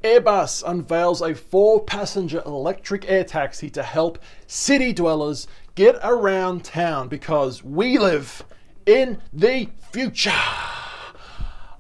Airbus unveils a 4-passenger electric air taxi to help city dwellers get around town because we live in the future.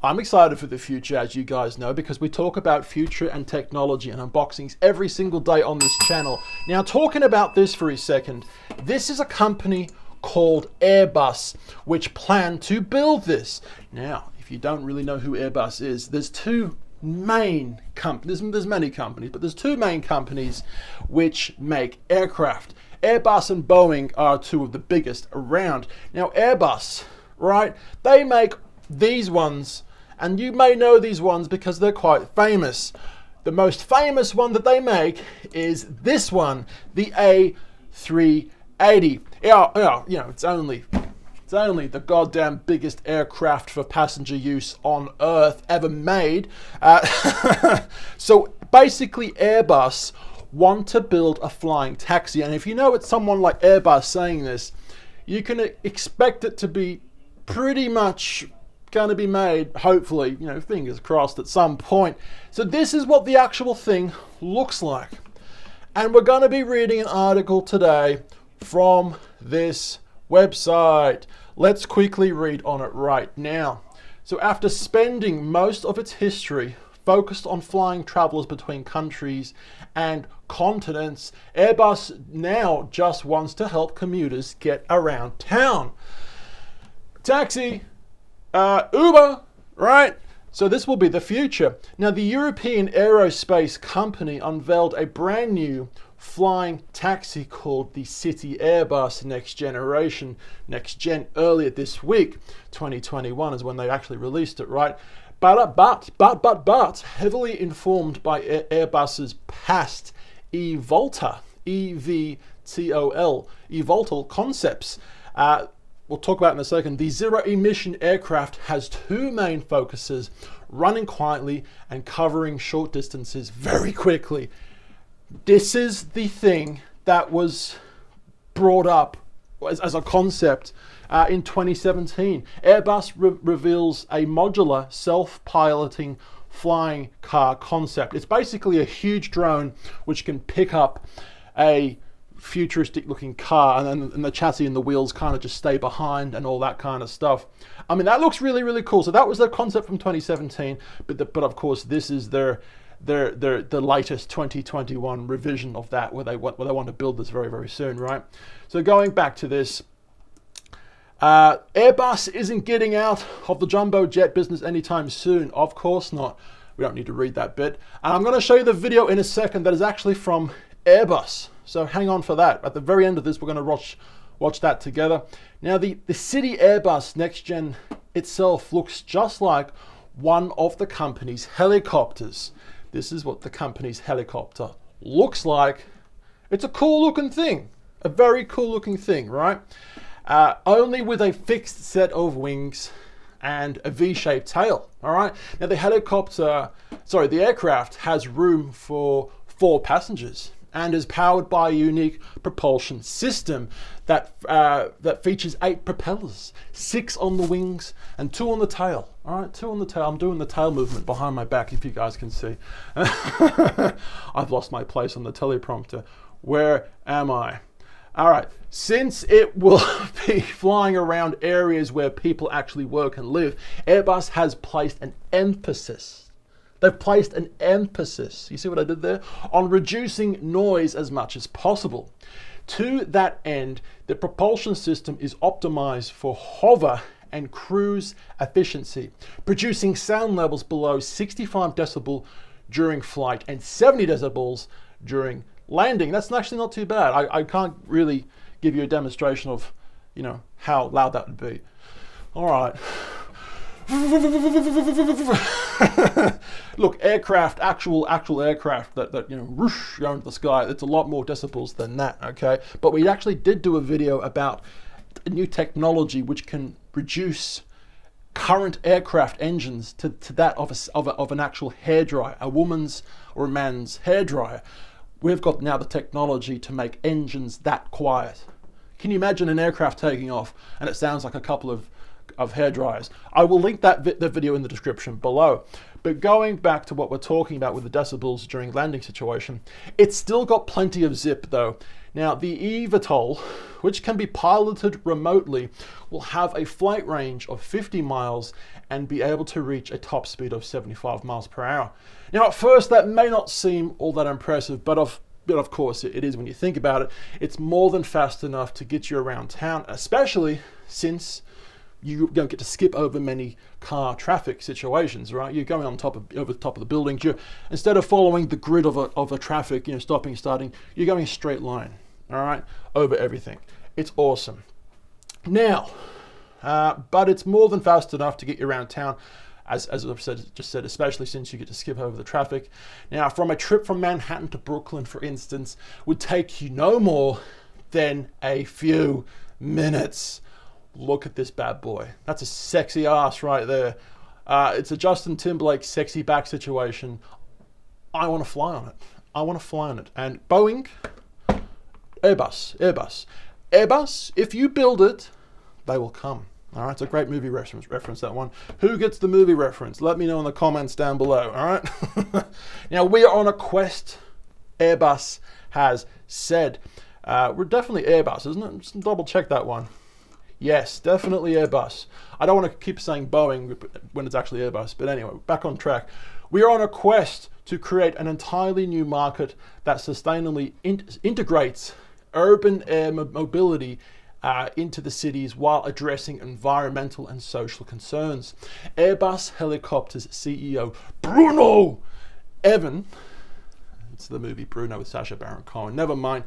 I'm excited for the future, as you guys know, because we talk about future and technology and unboxings every single day on this channel. Now, talking about this for a second, this is a company called AirBus, which plan to build this. Now, if you don't really know who AirBus is, there's two main companies, there's many companies, but there's two main companies which make aircraft. Airbus and Boeing are two of the biggest around. Now, Airbus, right, they make these ones, and you may know these ones because they're quite famous. The most famous one that they make is this one, the A380. Yeah, you know, it's only the goddamn biggest aircraft for passenger use on Earth ever made. So basically, Airbus want to build a flying taxi, and if you know it's someone like Airbus saying this, you can expect it to be pretty much going to be made, hopefully, you know, fingers crossed, at some point. So this is what the actual thing looks like, and we're going to be reading an article today from this website. Let's quickly read on it right now. So after spending most of its history focused on flying travelers between countries and continents, Airbus now just wants to help commuters get around town. Taxi, Uber, right? So this will be the future. Now, the European aerospace company unveiled a brand new flying taxi called the City Airbus Next Generation, Next Gen, earlier this week. 2021 is when they actually released it, right? But heavily informed by Airbus's past eVTOL, E-V-T-O-L, eVTOL concepts. We'll talk about in a second. The zero-emission aircraft has two main focuses: running quietly and covering short distances very quickly. This is the thing that was brought up as a concept in 2017. Airbus reveals a modular, self-piloting flying car concept. It's basically a huge drone which can pick up a futuristic looking car, and the chassis and the wheels kind of just stay behind and all that kind of stuff. I mean, that looks really, really cool. So that was their concept from 2017, but of course this is the latest 2021 revision of that, where they want to build this very, very soon, right? So going back to this, Airbus isn't getting out of the jumbo jet business anytime soon. Of course not. We don't need to read that bit. And I'm going to show you the video in a second that is actually from Airbus. So hang on for that. At the very end of this, we're going to watch that together. Now, the City Airbus Next Gen itself looks just like one of the company's helicopters. This is what the company's helicopter looks like. It's a cool looking thing. A very cool looking thing, right? Only with a fixed set of wings and a V-shaped tail, all right? Now, the aircraft has room for 4 passengers and is powered by a unique propulsion system that features 8 propellers, 6 on the wings and 2 on the tail. All right, 2 on the tail. I'm doing the tail movement behind my back, if you guys can see. I've lost my place on the teleprompter. Where am I? All right, since it will be flying around areas where people actually work and live, Airbus has placed an emphasis. They've placed an emphasis, you see what I did there? On reducing noise as much as possible. To that end, the propulsion system is optimized for hover and cruise efficiency, producing sound levels below 65 decibel during flight and 70 decibels during landing. That's actually not too bad. I can't really give you a demonstration of, you know, how loud that would be. All right. Look, aircraft, actual aircraft that you know, whoosh, go into the sky, it's a lot more decibels than that, okay? But we actually did do a video about a new technology which can reduce current aircraft engines to that of an actual hairdryer, a woman's or a man's hairdryer. We've got now the technology to make engines that quiet. Can you imagine an aircraft taking off and it sounds like a couple of of hairdryers. I will link that the video in the description below. But going back to what we're talking about with the decibels during landing situation, it's still got plenty of zip though. Now the eVTOL, which can be piloted remotely, will have a flight range of 50 miles and be able to reach a top speed of 75 miles per hour. Now at first that may not seem all that impressive, but of course it is when you think about it. It's more than fast enough to get you around town, especially since you don't get to skip over many car traffic situations, right? You're going on over the top of the buildings. Instead of following the grid of a traffic, stopping, starting, you're going a straight line, all right, over everything. It's awesome. Now, but it's more than fast enough to get you around town, as I've just said, especially since you get to skip over the traffic. Now, from a trip from Manhattan to Brooklyn, for instance, would take you no more than a few minutes. Look at this bad boy. That's a sexy ass right there. It's a Justin Timberlake sexy back situation. I want to fly on it. I want to fly on it. And Boeing, Airbus, if you build it, they will come. All right, it's a great movie reference, that one. Who gets the movie reference? Let me know in the comments down below, all right? Now, we are on a quest, Airbus has said. We're definitely Airbus, isn't it? Just double check that one. Yes, definitely Airbus. I don't want to keep saying Boeing when it's actually Airbus, but anyway, back on track. We are on a quest to create an entirely new market that sustainably integrates urban air mobility into the cities while addressing environmental and social concerns. Airbus Helicopters CEO Bruno Evan, it's the movie Bruno with Sacha Baron Cohen, never mind,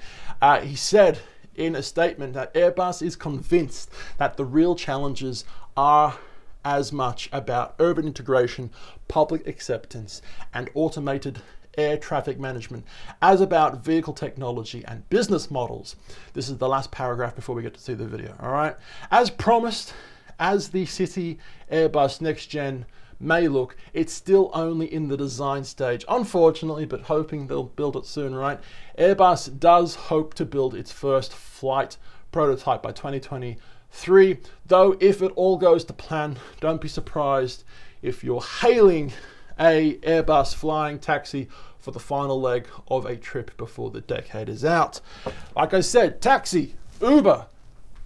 he said in a statement that Airbus is convinced that the real challenges are as much about urban integration, public acceptance, and automated air traffic management as about vehicle technology and business models. This is the last paragraph before we get to see the video, all right? As promised, as the City Airbus Next Gen may look, it's still only in the design stage, unfortunately, but hoping they'll build it soon, right? Airbus does hope to build its first flight prototype by 2023, though if it all goes to plan, don't be surprised if you're hailing a Airbus flying taxi for the final leg of a trip before the decade is out. Like I said, taxi, Uber,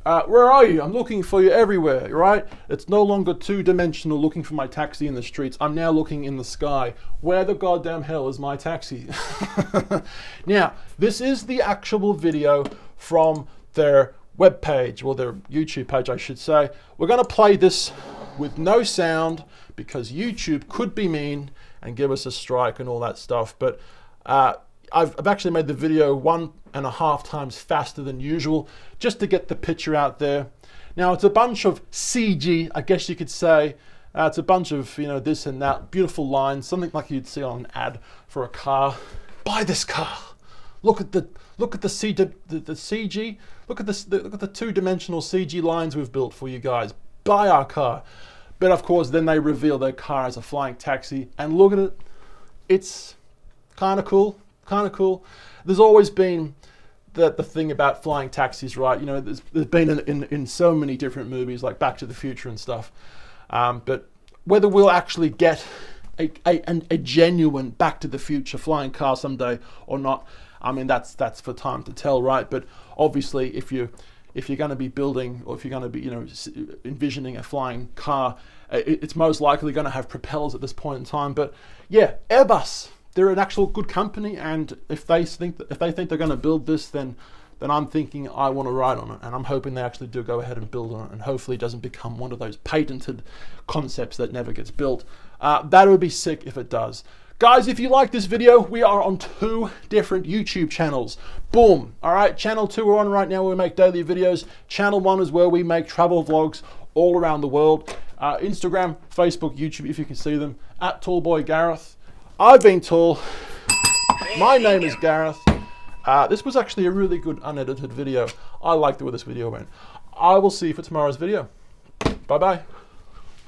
where are you? I'm looking for you everywhere, right? It's no longer two-dimensional looking for my taxi in the streets. I'm now looking in the sky. Where the goddamn hell is my taxi? Now, this is the actual video from their webpage, or their YouTube page, I should say. We're going to play this with no sound because YouTube could be mean and give us a strike and all that stuff. But I've actually made the video 1.5 times faster than usual just to get the picture out there. Now it's a bunch of CG, I guess you could say. It's a bunch of this and that, beautiful lines, something like you'd see on an ad for a car. Buy this car. Look at the CG. Look at the two-dimensional CG lines we've built for you guys. Buy our car. But of course, then they reveal their car as a flying taxi, and look at it. It's kind of cool. Kind of cool. There's always been the thing about flying taxis, right? There's been in so many different movies like Back to the Future and stuff. But whether we'll actually get a genuine Back to the Future flying car someday or not, I mean that's for time to tell, right? But obviously, if you're going to be building, or if you're going to be envisioning a flying car, it's most likely going to have propellers at this point in time. But yeah, Airbus. They're an actual good company, and if they think they're going to build this, then I'm thinking I want to ride on it, and I'm hoping they actually do go ahead and build on it, and hopefully it doesn't become one of those patented concepts that never gets built. That would be sick if it does. Guys, if you like this video, we are on 2 different YouTube channels. Boom. All right, channel 2 we're on right now where we make daily videos. Channel 1 is where we make travel vlogs all around the world. Instagram, Facebook, YouTube, if you can see them, at Tallboy Gareth. I've been tall. My name is Gareth. This was actually a really good unedited video. I like the way this video went. I will see you for tomorrow's video. Bye-bye.